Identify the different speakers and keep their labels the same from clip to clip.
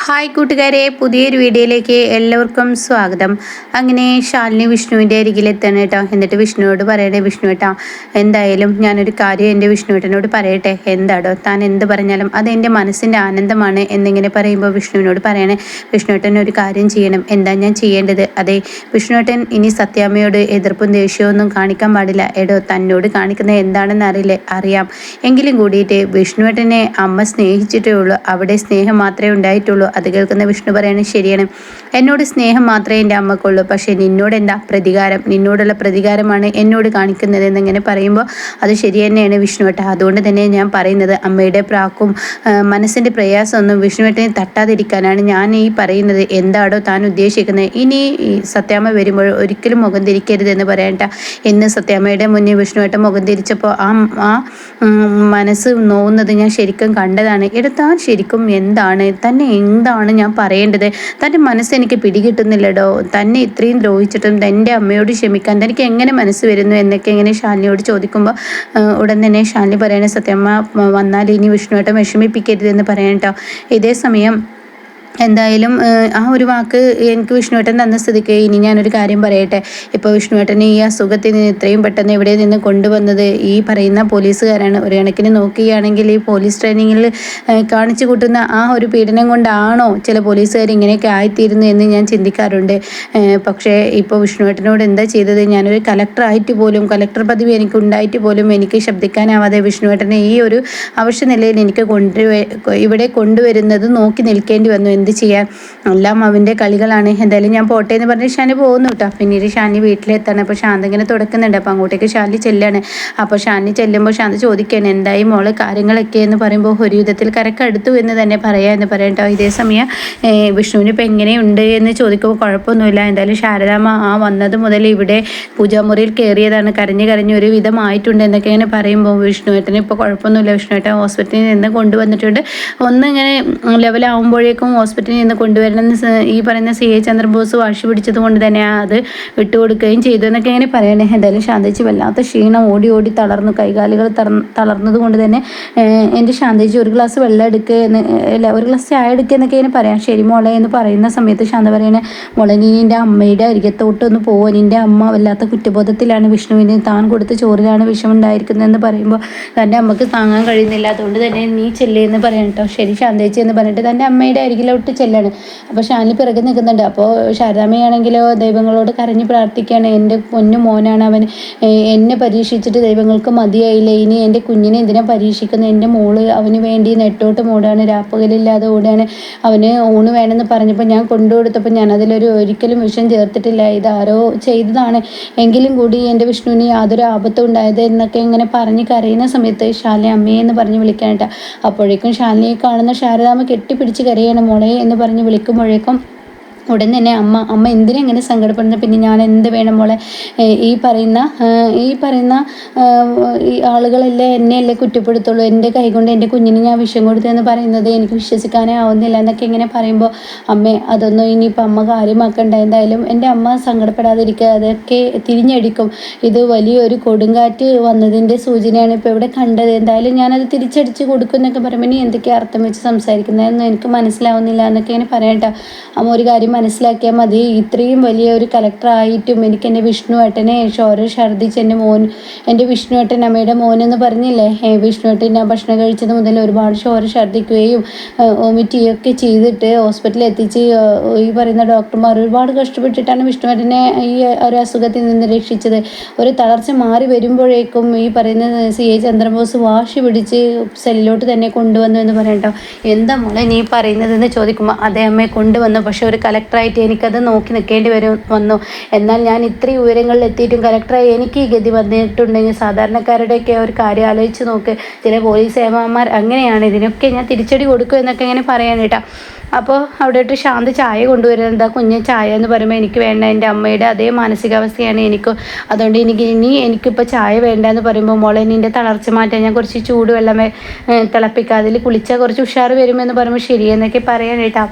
Speaker 1: Hi കൂട്ടുകാരെ, പുതിയൊരു വീഡിയോയിലേക്ക് എല്ലാവർക്കും സ്വാഗതം. അങ്ങനെ ശാലിനി വിഷ്ണുവിൻ്റെ അരികിലെത്താണ് കേട്ടോ. എന്നിട്ട് വിഷ്ണുവോട് പറയണേ, വിഷ്ണു ഏട്ടാ, എന്തായാലും ഞാനൊരു കാര്യം എൻ്റെ വിഷ്ണുവേട്ടനോട് പറയട്ടെ. എന്താടോ താൻ എന്ത് പറഞ്ഞാലും അത് എൻ്റെ മനസ്സിൻ്റെ ആനന്ദമാണ് എന്നിങ്ങനെ പറയുമ്പോൾ വിഷ്ണുവിനോട് പറയണേ, വിഷ്ണുവേട്ടൻ ഒരു കാര്യം ചെയ്യണം. എന്താ ഞാൻ ചെയ്യേണ്ടത്? അതെ, വിഷ്ണുവേട്ടൻ ഇനി സത്യാമ്മയോട് എതിർപ്പും ദേഷ്യവും ഒന്നും കാണിക്കാൻ പാടില്ല. എടോ, തന്നോട് കാണിക്കുന്നത് എന്താണെന്ന് അറിയാം. എങ്കിലും കൂടിയിട്ട് വിഷ്ണുവേട്ടനെ അമ്മ സ്നേഹിച്ചിട്ടേ ഉള്ളൂ. അവിടെ സ്നേഹം മാത്രമേ ഉണ്ടായിട്ടുള്ളൂ. അത് കേൾക്കുന്ന വിഷ്ണു പറയുന്നത് ശരിയാണ്, എന്നോട് സ്നേഹം മാത്രമേ എൻ്റെ അമ്മക്കുള്ളൂ. പക്ഷേ നിന്നോട് എന്താ പ്രതികാരം? നിന്നോടുള്ള പ്രതികാരമാണ് എന്നോട് കാണിക്കുന്നത് എന്നിങ്ങനെ പറയുമ്പോൾ അത് ശരി തന്നെയാണ് വിഷ്ണുവേട്ട. അതുകൊണ്ട് തന്നെ ഞാൻ പറയുന്നത്, അമ്മയുടെ പ്രാക്കും മനസ്സിൻ്റെ പ്രയാസമൊന്നും വിഷ്ണുവേട്ടനെ തട്ടാതിരിക്കാനാണ് ഞാൻ ഈ പറയുന്നത്. എന്താടോ താൻ ഉദ്ദേശിക്കുന്നത്? ഇനി സത്യാമ്മ വരുമ്പോൾ ഒരിക്കലും മുഖം തിരിക്കരുതെന്ന് പറയണ്ട. ഇന്ന് സത്യാമ്മയുടെ മുന്നിൽ വിഷ്ണുവേട്ടൻ മുഖം തിരിച്ചപ്പോൾ ആ മനസ്സ് നോവുന്നത് ഞാൻ ശരിക്കും കണ്ടതാണ്. എടുത്താൽ ശരിക്കും എന്താണ് ഞാൻ പറയേണ്ടത്? തൻ്റെ മനസ്സെനിക്ക് പിടികിട്ടുന്നില്ലടോ. തന്നെ ഇത്രയും ദ്രോഹിച്ചിട്ടും എൻ്റെ അമ്മയോട് ക്ഷമിക്കാൻ തനിക്ക് എങ്ങനെ മനസ്സ് വരുന്നു എന്നൊക്കെ ഇങ്ങനെ ശാലിനിയോട് ചോദിക്കുമ്പോൾ ഉടൻ തന്നെ ശാലിനി പറയണ, സത്യമ്മ വന്നാൽ ഇനി വിഷ്ണുവേട്ടൻ വിഷമിപ്പിക്കരുതെന്ന് പറയാൻ കേട്ടോ. ഇതേ സമയം എന്തായാലും ആ ഒരു വാക്ക് എനിക്ക് വിഷ്ണുവേട്ടൻ തന്ന സ്ഥിതിക്ക് ഇനി ഞാനൊരു കാര്യം പറയട്ടെ. ഇപ്പോൾ വിഷ്ണുവേട്ടനെ ഈ അസുഖത്തിൽ നിന്ന് ഇത്രയും പെട്ടെന്ന് ഇവിടെ നിന്ന് കൊണ്ടുവന്നത് ഈ പറയുന്ന പോലീസുകാരാണ്. ഒരു കണക്കിന് നോക്കുകയാണെങ്കിൽ ഈ പോലീസ് ട്രെയിനിങ്ങിൽ കാണിച്ചു കൂട്ടുന്ന ആ ഒരു പീഡനം കൊണ്ടാണോ ചില പോലീസുകാർ ഇങ്ങനെയൊക്കെ ആയിത്തീരുന്നു എന്ന് ഞാൻ ചിന്തിക്കാറുണ്ട്. പക്ഷേ ഇപ്പോൾ വിഷ്ണുവേട്ടനോട് എന്താ ചെയ്തത്? ഞാനൊരു കലക്ടറായിട്ട് പോലും, കലക്ടർ പദവി എനിക്ക് ഉണ്ടായിട്ട് പോലും എനിക്ക് ശബ്ദിക്കാനാവാതെ വിഷ്ണുവേട്ടനെ ഈ ഒരു അവശ്യ നിലയിൽ എനിക്ക് ഇവിടെ കൊണ്ടുവരുന്നത് നോക്കി നിൽക്കേണ്ടി വന്നു. എന്ത് ചെയ്യാൻ? എല്ലാം അവൻ്റെ കളികളാണ്. എന്തായാലും ഞാൻ പോട്ടെ എന്ന് പറഞ്ഞ് ഷാനി പോകുന്നു കേട്ടോ. പിന്നീട് ഷാനി വീട്ടിലെത്താണ്. അപ്പോൾ ശാന്ത ഇങ്ങനെ തുടക്കുന്നുണ്ട്. അപ്പോൾ അങ്ങോട്ടേക്ക് ഷാനി ചെല്ലാണ്. അപ്പോൾ ഷാനി ചെല്ലുമ്പോൾ ശാന്ത ചോദിക്കുകയാണ്, എന്തായി മോള് കാര്യങ്ങളൊക്കെ എന്ന് പറയുമ്പോൾ ഒരു വിധത്തിൽ കരക്കടുത്തു എന്ന് തന്നെ പറയാമെന്ന് പറയട്ടോ. ഇതേ സമയം വിഷ്ണുവിന് ഇപ്പം എങ്ങനെയുണ്ട് എന്ന് ചോദിക്കുമ്പോൾ കുഴപ്പമൊന്നുമില്ല. എന്തായാലും ശാരദാമ്മ വന്നത് മുതൽ ഇവിടെ പൂജാമുറിയിൽ കയറിയതാണ്, കരഞ്ഞ് ഒരു വിധമായിട്ടുണ്ട് എന്നൊക്കെ ഇങ്ങനെ പറയുമ്പോൾ വിഷ്ണുവേട്ടന് ഇപ്പോൾ കുഴപ്പമൊന്നുമില്ല. വിഷ്ണുവേട്ടൻ ഹോസ്പിറ്റലിൽ നിന്ന് കൊണ്ടുവന്നിട്ടുണ്ട്. ഒന്നിങ്ങനെ ലെവലാവുമ്പോഴേക്കും ഹോസ്പിറ്റലിൽ നിന്ന് കൊണ്ടുവരണമെന്ന് ഈ പറയുന്ന CA ചന്ദ്രബോസ് വാശി പിടിച്ചത് കൊണ്ട് തന്നെ അത് വിട്ടുകൊടുക്കുകയും ചെയ്തു എന്നൊക്കെ ഇങ്ങനെ പറയണേ. എന്തായാലും ശാന്തേച്ചി വല്ലാത്ത ക്ഷീണം, ഓടി തളർന്നു, കൈകാലുകൾ തളർന്നത് കൊണ്ട് തന്നെ എൻ്റെ ശാന്തേച്ചി ഒരു ഗ്ലാസ് വെള്ളം എടുക്കുക ഒരു ഗ്ലാസ് ചായ എടുക്കുക എന്നൊക്കെ ഇങ്ങനെ പറയാം. ശരി മോളെ എന്ന് പറയുന്ന സമയത്ത് ശാന്ത പറയണേ, മോളെ നീ നിൻ്റെ അമ്മയുടെ അരികത്തോട്ടൊന്ന് പോവുക. നിൻ്റെ അമ്മ വല്ലാത്ത കുറ്റബോധത്തിലാണ്. വിഷ്ണുവിന് താൻ കൊടുത്ത ചോറിലാണ് വിഷമുണ്ടായിരിക്കുന്നതെന്ന് പറയുമ്പോൾ തൻ്റെ അമ്മക്ക് താങ്ങാൻ കഴിയുന്നില്ല. അതുകൊണ്ട് തന്നെ നീ ചെല്ലേന്ന് പറയാം കേട്ടോ. ശരി ശാന്തേച്ചി എന്ന് പറഞ്ഞിട്ട് തൻ്റെ അമ്മയുടെ അരികിലോട്ട് ചെല്ലാണ്. അപ്പോൾ ഷാനി പിറകെ നിൽക്കുന്നുണ്ട്. അപ്പോൾ ശാരദാമ്മയാണെങ്കിലോ ദൈവങ്ങളോട് കരഞ്ഞ് പ്രാർത്ഥിക്കുകയാണ്, എൻ്റെ പൊന്നു മോനാണ് അവൻ, എന്നെ പരീക്ഷിച്ചിട്ട് ദൈവങ്ങൾക്ക് മതിയായില്ലേ, ഇനി എൻ്റെ കുഞ്ഞിനെ എന്തിനാ പരീക്ഷിക്കുന്നത്? എൻ്റെ മോള് അവന് വേണ്ടി നെട്ടോട്ട് മൂടാണ്, രാപ്പകലില്ലാതെ ഓടാണ്. അവന് ഊണ് വേണമെന്ന് പറഞ്ഞപ്പോൾ ഞാൻ കൊണ്ടുകൊടുത്തപ്പോൾ ഞാൻ ഒരിക്കലും വിഷം ചേർത്തിട്ടില്ല, ഇതാരോ ചെയ്തതാണ്. എങ്കിലും കൂടി എൻ്റെ വിഷ്ണുവിന് യാതൊരു ആപത്തും ഉണ്ടായത് എന്നൊക്കെ ഇങ്ങനെ പറഞ്ഞ് കരയുന്ന സമയത്ത് ശാലിനി അമ്മയെ എന്ന് പറഞ്ഞ് വിളിക്കാനായിട്ടാണ്. അപ്പോഴേക്കും ശാലിനിയെ കാണുന്ന ശാരദാമ്മ കെട്ടിപ്പിടിച്ച് കരയാണ്, മോളെ എന്ന് പറഞ്ഞ് വിളിക്കുമ്പോഴേക്കും ഉടൻ തന്നെ അമ്മ എന്തിനാ ഇങ്ങനെ സങ്കടപ്പെടുന്നത്? പിന്നെ ഞാൻ എന്ത് വേണം മോളെ? ഈ പറയുന്ന ഈ ആളുകളല്ലേ എന്നെയല്ലേ കുറ്റപ്പെടുത്തുള്ളൂ. എൻ്റെ കൈകൊണ്ട് എൻ്റെ കുഞ്ഞിന് ഞാൻ വിഷം കൊടുത്തതെന്ന് പറയുന്നത് എനിക്ക് വിശ്വസിക്കാനേ ആവുന്നില്ല എന്നൊക്കെ ഇങ്ങനെ പറയുമ്പോൾ, അമ്മേ അതൊന്നും ഇനിയിപ്പോൾ അമ്മ കാര്യമാക്കണ്ട. എന്തായാലും എൻ്റെ അമ്മ സങ്കടപ്പെടാതിരിക്കുക, അതൊക്കെ തിരിഞ്ഞടിക്കും. ഇത് വലിയൊരു കൊടുങ്കാറ്റ് വന്നതിൻ്റെ സൂചനയാണ് ഇപ്പോൾ ഇവിടെ കണ്ടത്. എന്തായാലും ഞാനത് തിരിച്ചടിച്ച് കൊടുക്കും എന്നൊക്കെ പറയുമ്പോൾ ഇനി എന്തൊക്കെയാണ് അർത്ഥം വെച്ച് സംസാരിക്കുന്നതെന്ന് എനിക്ക് മനസ്സിലാവുന്നില്ല എന്നൊക്കെ ഇങ്ങനെ പറയട്ടോ. അമ്മ ഒരു കാര്യം മനസ്സിലാക്കിയാൽ മതി, ഇത്രയും വലിയ ഒരു കലക്ടറായിട്ടും എനിക്ക് എൻ്റെ വിഷ്ണുവേട്ടനെ ചോര ഛർദ്ദിച്ച് എൻ്റെ വിഷ്ണുവേട്ടൻ അമ്മയുടെ മോനെന്ന് പറഞ്ഞില്ലേ, വിഷ്ണുവേട്ടൻ ഞാൻ ഭക്ഷണം കഴിച്ചത് മുതൽ ഒരുപാട് ചോര ഛർദ്ദിക്കുകയും വോമിറ്റ് ചെയ്യുകയൊക്കെ ചെയ്തിട്ട് ഹോസ്പിറ്റലിൽ എത്തിച്ച് ഈ പറയുന്ന ഡോക്ടർമാർ ഒരുപാട് കഷ്ടപ്പെട്ടിട്ടാണ് വിഷ്ണുവേട്ടനെ ഈ ഒരു അസുഖത്തിൽ നിന്ന് രക്ഷിച്ചത്. ഒരു തളർച്ച മാറി വരുമ്പോഴേക്കും ഈ പറയുന്ന CA ചന്ദ്രബോസ് വാശി പിടിച്ച് സെല്ലിലോട്ട് തന്നെ കൊണ്ടുവന്നു എന്ന് പറയട്ടോ. എന്താ മോളെ നീ പറയുന്നതെന്ന് ചോദിക്കുമ്പോൾ, അതേ അമ്മയെ കൊണ്ടുവന്നു, പക്ഷെ ഒരു കലക്ടറായിട്ട് എനിക്കത് നോക്കി നിൽക്കേണ്ടി വന്നു. എന്നാൽ ഞാൻ ഇത്രയും ഉയരങ്ങളിൽ എത്തിയിട്ടും കലക്ടറായി എനിക്ക് ഈ ഗതി വന്നിട്ടുണ്ടെങ്കിൽ സാധാരണക്കാരുടെയൊക്കെ ഒരു കാര്യം ആലോചിച്ച് നോക്ക്. ചില പോലീസ് ഏമാന്മാർ അങ്ങനെയാണ്, ഇതിനൊക്കെ ഞാൻ തിരിച്ചടി കൊടുക്കും എന്നൊക്കെ ഇങ്ങനെ പറയാൻ കേട്ടോ. അപ്പോൾ അവിടെയിട്ട് ശാന്ത ചായ കൊണ്ടുവരുന്നത്, എന്താ കുഞ്ഞ് ചായ എന്ന് പറയുമ്പോൾ എനിക്ക് വേണ്ട, എൻ്റെ അമ്മയുടെ അതേ മാനസികാവസ്ഥയാണ് എനിക്കും, അതുകൊണ്ട് എനിക്കിപ്പോൾ ചായ വേണ്ട എന്ന് പറയുമ്പോൾ, മോളെ നിൻ്റെ തളർച്ച മാറ്റാൻ ഞാൻ കുറച്ച് ചൂടുവെള്ളം തിളപ്പിക്കുക, അതിൽ കുളിച്ചാൽ കുറച്ച് ഉഷാറ് വരുമെന്ന് പറയുമ്പോൾ ശരിയെന്നൊക്കെ പറയാൻ കേട്ടോ.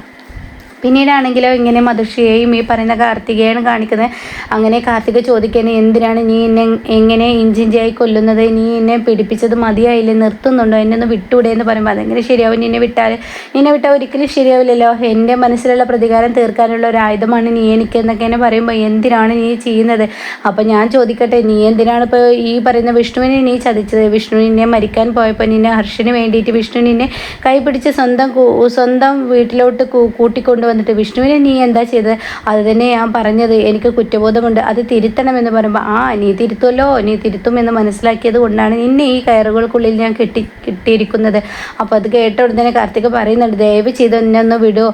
Speaker 1: പിന്നീടാണെങ്കിലോ ഇങ്ങനെ മധുഷിയെയും ഈ പറയുന്ന കാർത്തികയാണ് കാണിക്കുന്നത്. അങ്ങനെ കാർത്തിക ചോദിക്കുന്നത്, എന്തിനാണ് നീ എന്നെ എങ്ങനെ ഇഞ്ചിഞ്ചായി കൊല്ലുന്നത്? നീ എന്നെ പിടിപ്പിച്ചത് മതിയായില്ലേ? നിർത്തുന്നുണ്ടോ? എന്നെ ഒന്ന് വിട്ടൂടെ എന്ന് പറയുമ്പോൾ, അതെങ്ങനെ ശരിയാവും? നിന്നെ വിട്ടാൽ ഒരിക്കലും ശരിയാവില്ലല്ലോ. എൻ്റെ മനസ്സിലുള്ള പ്രതികാരം തീർക്കാനുള്ള ഒരു ആയുധമാണ് നീ എനിക്ക് എന്നൊക്കെ എന്നെ പറയുമ്പോൾ, എന്തിനാണ് നീ ചെയ്യുന്നത്? അപ്പം ഞാൻ ചോദിക്കട്ടെ, നീ എന്തിനാണ് ഇപ്പോൾ ഈ പറയുന്ന വിഷ്ണുവിനെ നീ ചതിച്ചത്? വിഷ്ണു നിന്നെ മരിക്കാൻ പോയപ്പോൾ നിന്നെ ഹർഷന് വേണ്ടിയിട്ട് വിഷ്ണു നിന്നെ കൈപിടിച്ച് സ്വന്തം വീട്ടിലോട്ട് കൂട്ടിക്കൊണ്ട് വന്നിട്ട് വിഷ്ണുവിനെ നീ എന്താ ചെയ്തത്? അത് തന്നെ ഞാൻ പറഞ്ഞത്, എനിക്ക് കുറ്റബോധമുണ്ട്, അത് തിരുത്തണമെന്ന് പറയുമ്പോൾ, നീ തിരുത്തുമല്ലോ, നീ തിരുത്തുമെന്ന് മനസ്സിലാക്കിയത് കൊണ്ടാണ് നിന്നെ ഈ കയറുകൾക്കുള്ളിൽ ഞാൻ കിട്ടിയിരിക്കുന്നത്. അപ്പോൾ അത് കേട്ട ഉടനെ കാർത്തിക പറയുന്നുണ്ട്, ദയവ് ചെയ്ത് എന്നെ ഒന്ന് വിടുമോ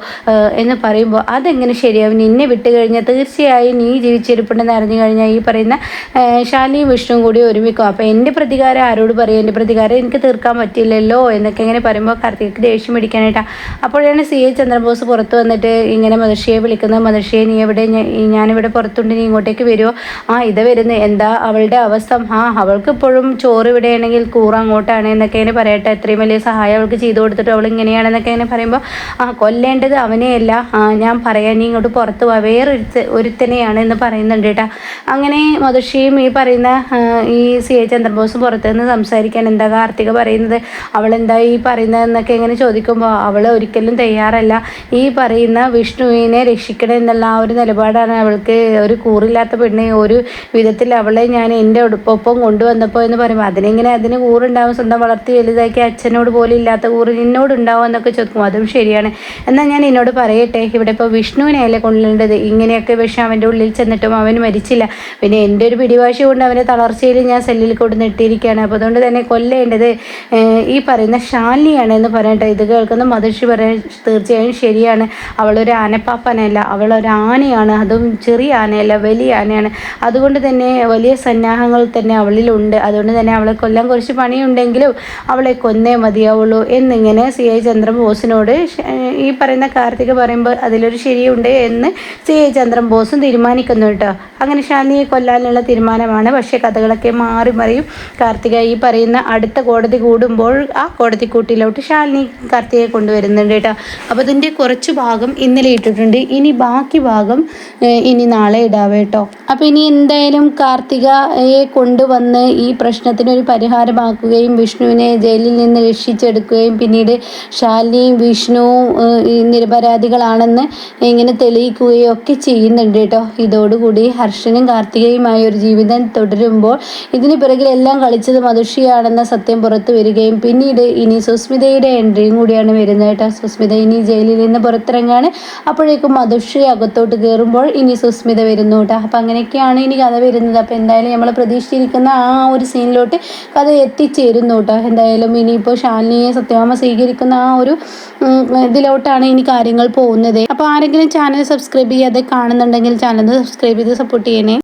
Speaker 1: എന്ന് പറയുമ്പോൾ, അതെങ്ങനെ ശരിയാവും? നിന്നെ വിട്ട് കഴിഞ്ഞാൽ തീർച്ചയായും നീ ജീവിച്ചിരിപ്പുണ്ടെന്ന് അറിഞ്ഞു കഴിഞ്ഞാൽ ഈ പറയുന്ന ശാലിനിയും വിഷ്ണുവും കൂടി ഒരുമിക്കും. അപ്പോൾ എൻ്റെ പ്രതികാരം ആരോട് പറയും? എൻ്റെ പ്രതികാരം എനിക്ക് തീർക്കാൻ പറ്റില്ലല്ലോ എന്നൊക്കെ ഇങ്ങനെ പറയുമ്പോൾ കാർത്തികയ്ക്ക് ദേഷ്യം പിടിക്കാനായിട്ടാണ്. അപ്പോഴാണ് CI ചന്ദ്രബോസ് പുറത്ത് വന്നിട്ട് ഇങ്ങനെ മദർഷിയെ വിളിക്കുന്നത്. മദർഷിയെ, നീ എവിടെ? ഞാനിവിടെ പുറത്തുണ്ട്, നീ ഇങ്ങോട്ടേക്ക് വരുമോ? ഇതാ വരുന്നത്. എന്താ അവളുടെ അവസ്ഥ? അവൾക്ക് ഇപ്പോഴും ചോറ് ഇവിടെയാണെങ്കിൽ കൂറ അങ്ങോട്ടാണ് എന്നൊക്കെ ഇങ്ങനെ പറയട്ടെ. എത്രയും വലിയ സഹായം അവൾക്ക് ചെയ്തു കൊടുത്തിട്ട് അവൾ ഇങ്ങനെയാണെന്നൊക്കെ ഇങ്ങനെ പറയുമ്പോൾ, കൊല്ലേണ്ടത് അവനെയല്ല, ഞാൻ പറയാൻ, നീ ഇങ്ങോട്ട് പുറത്ത് പോവാ, ഒരുത്തനെയാണ് എന്ന് പറയുന്നുണ്ട് കേട്ടോ. അങ്ങനെ മദർഷിയും ഈ പറയുന്ന ഈ CI ചന്ദ്രബോസും പുറത്ത് നിന്ന് സംസാരിക്കാൻ എന്താ കാർത്തിക പറയുന്നത്, അവളെന്താ ഈ പറയുന്നതെന്നൊക്കെ ഇങ്ങനെ ചോദിക്കുമ്പോൾ, അവൾ ഒരിക്കലും തയ്യാറല്ല. ഈ പറയുന്ന വിഷ്ണുവിനെ രക്ഷിക്കണം എന്നുള്ള ആ ഒരു നിലപാടാണ് അവൾക്ക്. ഒരു കൂറില്ലാത്ത പെണ്ണെ ഒരു വിധത്തിൽ അവളെ ഞാൻ എൻ്റെ ഒപ്പം കൊണ്ടുവന്നപ്പോൾ എന്ന് പറയുമ്പോൾ, അതിന് കൂറുണ്ടാവും, സ്വന്തം വളർത്തി വലുതാക്കി അച്ഛനോട് പോലും ഇല്ലാത്ത കൂറ് നിന്നോടുണ്ടാവും എന്നൊക്കെ ചോദിക്കും. അതും ശരിയാണ്. എന്നാൽ ഞാൻ എന്നോട് പറയട്ടെ, ഇവിടെ ഇപ്പോൾ വിഷ്ണുവിനെയല്ലേ കൊല്ലേണ്ടത്? ഇങ്ങനെയൊക്കെ വിഷം അവൻ്റെ ഉള്ളിൽ ചെന്നിട്ടും അവൻ മരിച്ചില്ല. പിന്നെ എൻ്റെ ഒരു പിടിവാശി കൊണ്ട് അവൻ്റെ തളർച്ചയിൽ ഞാൻ സെല്ലിൽ കൊണ്ട് നെട്ടിയിരിക്കുകയാണ്. അപ്പോൾ അതുകൊണ്ട് തന്നെ കൊല്ലേണ്ടത് ഈ പറയുന്ന ശാലിനിയാണ് എന്ന് പറയട്ടെ. ഇത് കേൾക്കുന്ന മധുഷി പറയാൻ, തീർച്ചയായും ശരിയാണ്, അവളൊരു ആനപ്പാപ്പനല്ല, അവളൊരു ആനയാണ്, അതും ചെറിയ ആനയല്ല, വലിയ ആനയാണ്. അതുകൊണ്ട് തന്നെ വലിയ സന്നാഹങ്ങൾ തന്നെ അവളിലുണ്ട്. അതുകൊണ്ട് തന്നെ അവളെ കൊല്ലാൻ കുറച്ച് പണിയുണ്ടെങ്കിലും അവളെ കൊന്നേ മതിയാവുള്ളൂ എന്നിങ്ങനെ CI ചന്ദ്രബോസിനോട് ഈ പറയുന്ന കാർത്തിക പറയുമ്പോൾ, അതിലൊരു ശരിയുണ്ട് എന്ന് CI ചന്ദ്രബോസും തീരുമാനിക്കുന്നു കേട്ടോ. അങ്ങനെ ശാലിനിയെ കൊല്ലാനുള്ള തീരുമാനമാണ്. പക്ഷേ കഥകളൊക്കെ മാറി മറിയും. കാർത്തിക ഈ പറയുന്ന അടുത്ത കോടതി കൂടുമ്പോൾ ആ കോടതി കൂട്ടിലോട്ട് ശാലിനി കാർത്തികയെ കൊണ്ടുവരുന്നുണ്ട് കേട്ടോ. അപ്പോൾ ഇതിൻ്റെ കുറച്ച് ഭാഗം ഇന്നലെ ഇട്ടിട്ടുണ്ട്, ഇനി ബാക്കി ഭാഗം ഇനി നാളെ ഇടാവേ കേട്ടോ. അപ്പോൾ ഇനി എന്തായാലും കാർത്തികയെ കൊണ്ടുവന്ന് ഈ പ്രശ്നത്തിനൊരു പരിഹാരമാക്കുകയും വിഷ്ണുവിനെ ജയിലിൽ നിന്ന് രക്ഷിച്ചെടുക്കുകയും പിന്നീട് ശാലിനിയും വിഷ്ണുവും നിരപരാധികളാണെന്ന് ഇങ്ങനെ തെളിയിക്കുകയും ഒക്കെ ചെയ്യുന്നുണ്ട് കേട്ടോ. ഇതോടുകൂടി ഹർഷനും കാർത്തികയുമായ ഒരു ജീവിതം തുടരുമ്പോൾ ഇതിന് പിറകിലെല്ലാം കളിച്ചത് മധുഷിയാണെന്ന സത്യം പുറത്തു വരികയും പിന്നീട് ഇനി സുസ്മിതയുടെ എൻട്രിയും കൂടിയാണ് വരുന്നത് കേട്ടോ. സുസ്മിത ഇനി ജയിലിൽ നിന്ന് പുറത്തിറങ്ങാണ്. അപ്പോഴേക്കും മധുഷി അകത്തോട്ട് കയറുമ്പോൾ ഇനി സുസ്മിത വരുന്നു കേട്ടോ. അപ്പം അങ്ങനെയൊക്കെയാണ് ഇനി കഥ വരുന്നത്. അപ്പോൾ എന്തായാലും നമ്മൾ പ്രതീക്ഷിച്ചിരിക്കുന്ന ആ ഒരു സീനിലോട്ട് കഥ എത്തിച്ചേരുന്നു കേട്ടോ. എന്തായാലും ഇനിയിപ്പോൾ ശാലിനിയെ സത്യഭാമ സ്വീകരിക്കുന്ന ആ ഒരു ഇതിലോട്ടാണ് ഇനി കാര്യങ്ങൾ പോകുന്നത്. അപ്പോൾ ആരെങ്കിലും ചാനൽ സബ്സ്ക്രൈബ് ചെയ്യാതെ കാണുന്നുണ്ടെങ്കിൽ ചാനൽ സബ്സ്ക്രൈബ് ചെയ്ത് സപ്പോർട്ട് ചെയ്യണേ.